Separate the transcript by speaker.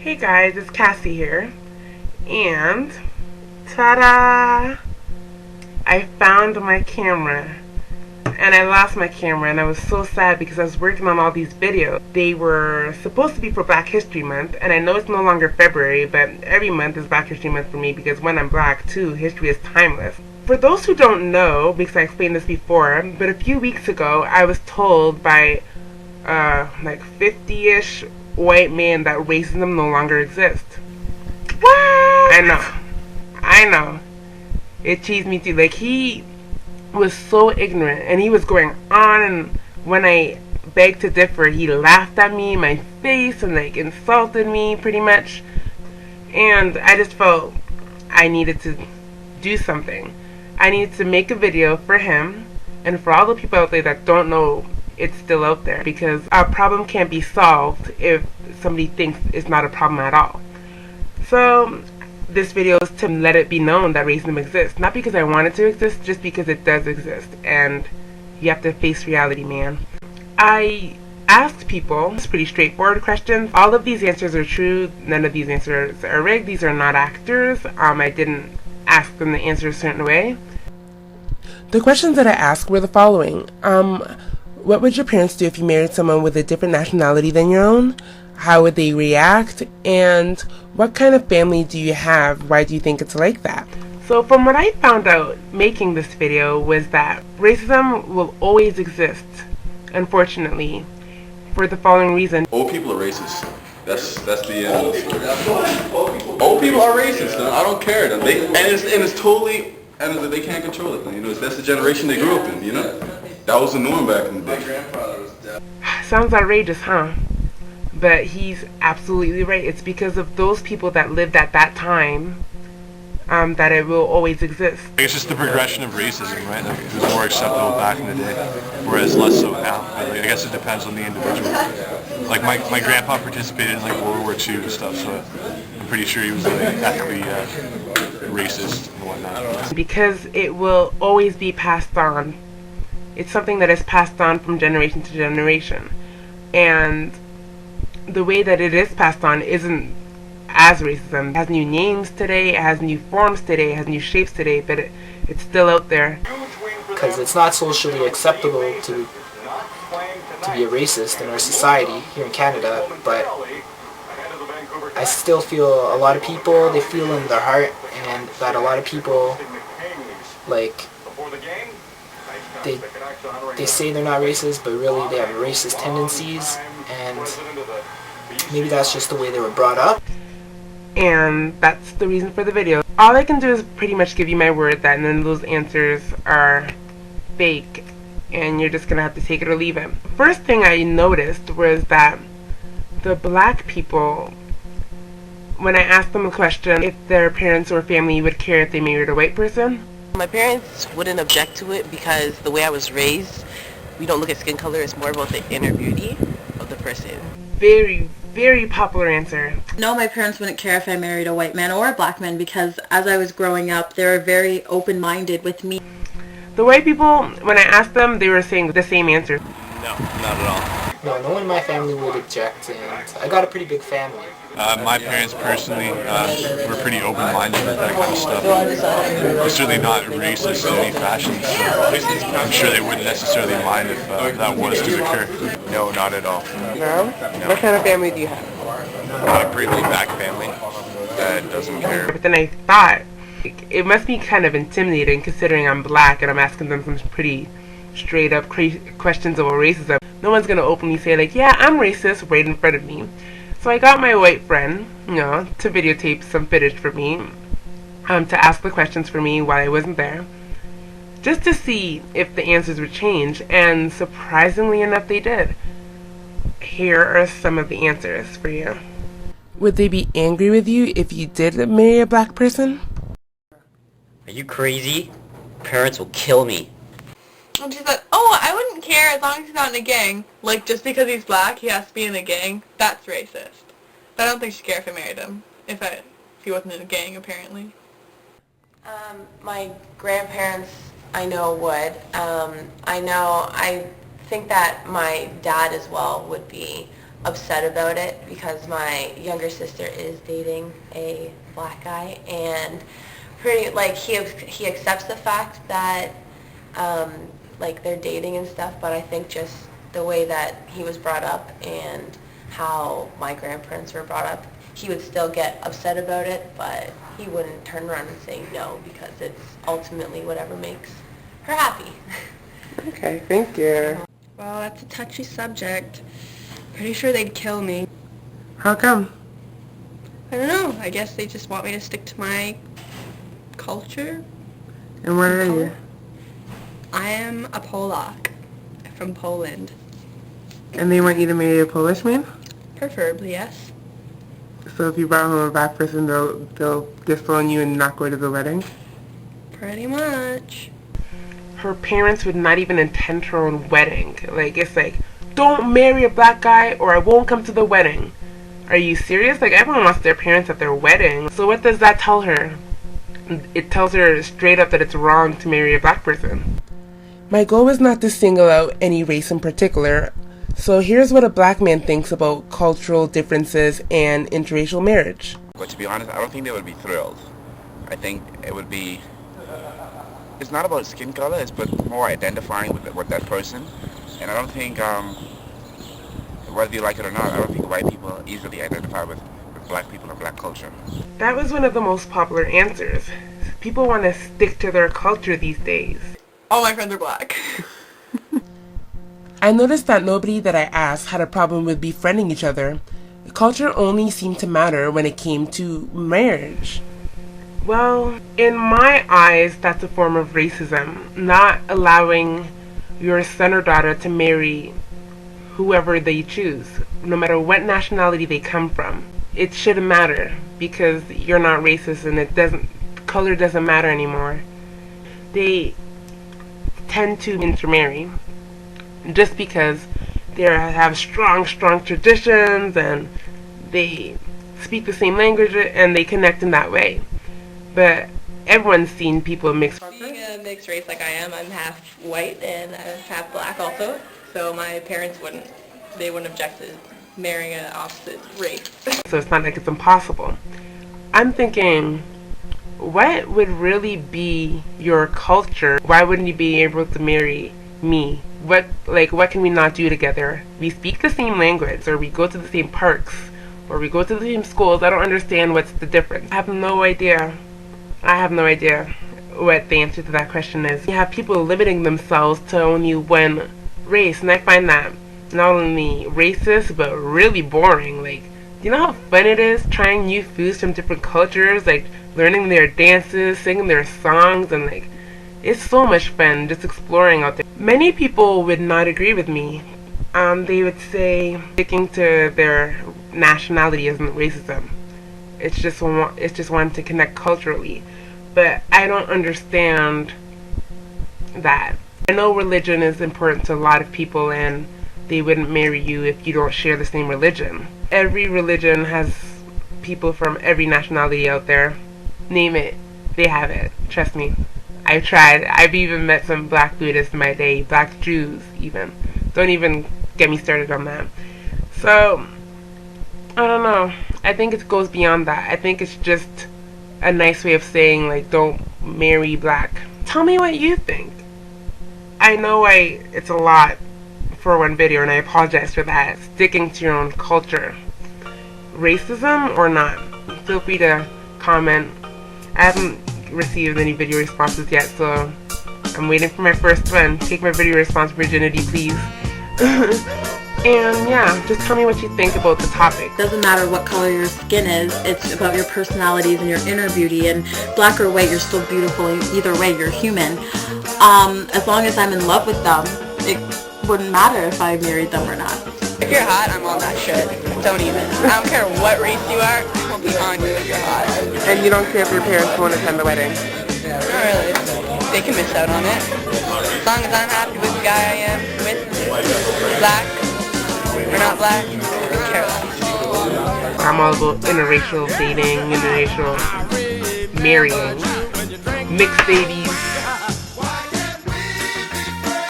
Speaker 1: Hey guys, it's Cassie here, and ta-da! I found my camera, and I lost my camera, and I was so sad because I was working on all these videos. They were supposed to be for Black History Month, and I know it's no longer February, but every month is Black History Month for me because when I'm black, too, history is timeless. For those who don't know, because I explained this before, but a few weeks ago, I was told by like 50-ish white men that racism no longer exists. What? I know. It cheesed me too. Like, he was so ignorant, and he was going on, and when I begged to differ, he laughed at me in my face and like insulted me pretty much. And I just felt I needed to do something. I needed to make a video for him and for all the people out there that don't know it's still out there, because our problem can't be solved if somebody thinks it's not a problem at all. So this video is to let it be known that racism exists, not because I want it to exist, just because it does exist, and you have to face reality, man. I asked people pretty straightforward questions. All of these answers are true, none of these answers are rigged. These are not actors. I didn't ask them to answer a certain way. The questions that I asked were the following. What would your parents do if you married someone with a different nationality than your own? How would they react? And what kind of family do you have? Why do you think it's like that? So from what I found out making this video was that racism will always exist, unfortunately, for the following reason.
Speaker 2: Old people are racist. That's the end of the story. Old people are racist. I don't care. It's totally, and they can't control it. You know, that's the generation they grew up in. You know, that was the norm back in the day.
Speaker 1: Sounds outrageous, huh? But he's absolutely right. It's because of those people that lived at that time that it will always exist.
Speaker 3: It's just the progression of racism, right? Like, it was more acceptable back in the day, whereas less so now. I guess it depends on the individual. Like my grandpa participated in like World War II and stuff, so I'm pretty sure he was like ethically racist and whatnot.
Speaker 1: Because it will always be passed on. It's something that is passed on from generation to generation, and the way that it is passed on isn't as racism. It has new names today, it has new forms today, it has new shapes today, but it's still out there.
Speaker 4: Because it's not socially acceptable to be a racist in our society here in Canada, but I still feel a lot of people, they feel in their heart, and that a lot of people, like, they say they're not racist, but really they have racist tendencies, and maybe that's just the way they were brought up.
Speaker 1: And that's the reason for the video. All I can do is pretty much give you my word that none of those answers are fake, and you're just gonna have to take it or leave it. First thing I noticed was that the black people, when I asked them a question if their parents or family would care if they married a white person,
Speaker 5: my parents wouldn't object to it because the way I was raised, we don't look at skin color, it's more about the inner beauty of the person. Very popular answer.
Speaker 6: No, my parents wouldn't care if I married a white man or a black man because as I was growing up, they were very open-minded with me.
Speaker 1: The white people, when I asked them, they were saying the same answer.
Speaker 3: No, not at all.
Speaker 4: No, no one in my family would object, and I got a pretty big family.
Speaker 3: My parents personally were pretty open-minded with that kind of stuff. They're certainly not racist in any fashion, so I'm sure they wouldn't necessarily mind if that was to occur. No, not at all.
Speaker 5: No? What kind of family do you have?
Speaker 3: A pretty laid-back family that doesn't care.
Speaker 1: But then I thought, it must be kind of intimidating considering I'm black and I'm asking them some pretty straight-up questions about racism. No one's going to openly say, like, yeah, I'm racist right in front of me. So I got my white friend, you know, to videotape some footage for me, to ask the questions for me while I wasn't there, just to see if the answers would change, and surprisingly enough they did. Here are some of the answers for you. Would they be angry with you if you did marry a black person?
Speaker 7: Are you crazy? Parents will kill me.
Speaker 8: And she's like, oh, I wouldn't care as long as he's not in a gang. Like, just because he's black, he has to be in a gang. That's racist. But I don't think she'd care if I married him. If he wasn't in a gang, apparently.
Speaker 5: My grandparents, I know, would. I think that my dad as well would be upset about it because my younger sister is dating a black guy, and pretty like he accepts the fact that like they're dating and stuff, but I think just the way that he was brought up and how my grandparents were brought up, he would still get upset about it, but he wouldn't turn around and say no because it's ultimately whatever makes her happy.
Speaker 1: Okay, thank you.
Speaker 9: Well, that's a touchy subject. Pretty sure they'd kill me.
Speaker 1: How come?
Speaker 9: I don't know. I guess they just want me to stick to my culture.
Speaker 1: And where are you?
Speaker 9: I am a Polak from Poland.
Speaker 1: And they want you to marry a Polish man?
Speaker 9: Preferably, yes.
Speaker 1: So if you brought home a black person, they'll disown you and not go to the wedding?
Speaker 9: Pretty much.
Speaker 1: Her parents would not even attend her own wedding. Like, it's like, don't marry a black guy or I won't come to the wedding. Are you serious? Like, everyone wants their parents at their wedding. So what does that tell her? It tells her straight up that it's wrong to marry a black person. My goal was not to single out any race in particular. So here's what a black man thinks about cultural differences and interracial marriage.
Speaker 10: But to be honest, I don't think they would be thrilled. I think it would be... It's not about skin color, it's but more identifying with that person. And I don't think, whether you like it or not, I don't think white people easily identify with black people and black culture.
Speaker 1: That was one of the most popular answers. People want to stick to their culture these days.
Speaker 8: All my friends are black.
Speaker 1: I noticed that nobody that I asked had a problem with befriending each other. Culture only seemed to matter when it came to marriage. Well, in my eyes, that's a form of racism. Not allowing your son or daughter to marry whoever they choose, no matter what nationality they come from. It shouldn't matter because you're not racist and color doesn't matter anymore. They tend to intermarry just because they have strong traditions and they speak the same language and they connect in that way. But everyone's seen people mixed.
Speaker 8: Being a mixed race like I am, I'm half white and half black also. So my parents wouldn't object to marrying an opposite race.
Speaker 1: So it's not like it's impossible. I'm thinking, what would really be your culture? Why wouldn't you be able to marry me? What can we not do together? We speak the same language, or we go to the same parks, or we go to the same schools. I don't understand what's the difference. I have no idea what the answer to that question is. You have people limiting themselves to only one race, and I find that not only racist, but really boring. Like, do you know how fun it is trying new foods from different cultures, like learning their dances, singing their songs, and like, it's so much fun just exploring out there. Many people would not agree with me. They would say sticking to their nationality isn't racism. It's just wanting to connect culturally. But I don't understand that. I know religion is important to a lot of people and they wouldn't marry you if you don't share the same religion. Every religion has people from every nationality out there. Name it, they have it. Trust me. I've tried. I've even met some black Buddhists in my day, black Jews even. Don't even get me started on that. So, I don't know. I think it goes beyond that. I think it's just a nice way of saying, like, don't marry black. Tell me what you think. I know it's a lot for one video, and I apologize for that. Sticking to your own culture. Racism or not? Feel free to comment. I haven't received any video responses yet, so I'm waiting for my first one. Take my video response virginity, please. And yeah, just tell me what you think about the topic.
Speaker 6: Doesn't matter what color your skin is, it's about your personalities and your inner beauty, and black or white, you're still beautiful. Either way, you're human. As long as I'm in love with them, it wouldn't matter if I married them or not.
Speaker 9: If you're hot, I'm on that shit. Don't even. I don't care what race you are, I'll be on you if you're hot.
Speaker 1: And you don't care if your parents won't attend the wedding?
Speaker 9: Not really. They can miss out on it. As long as I'm happy with the guy I am with, black or not black, I don't care less.
Speaker 1: I'm all about interracial dating, interracial marrying, mixed babies.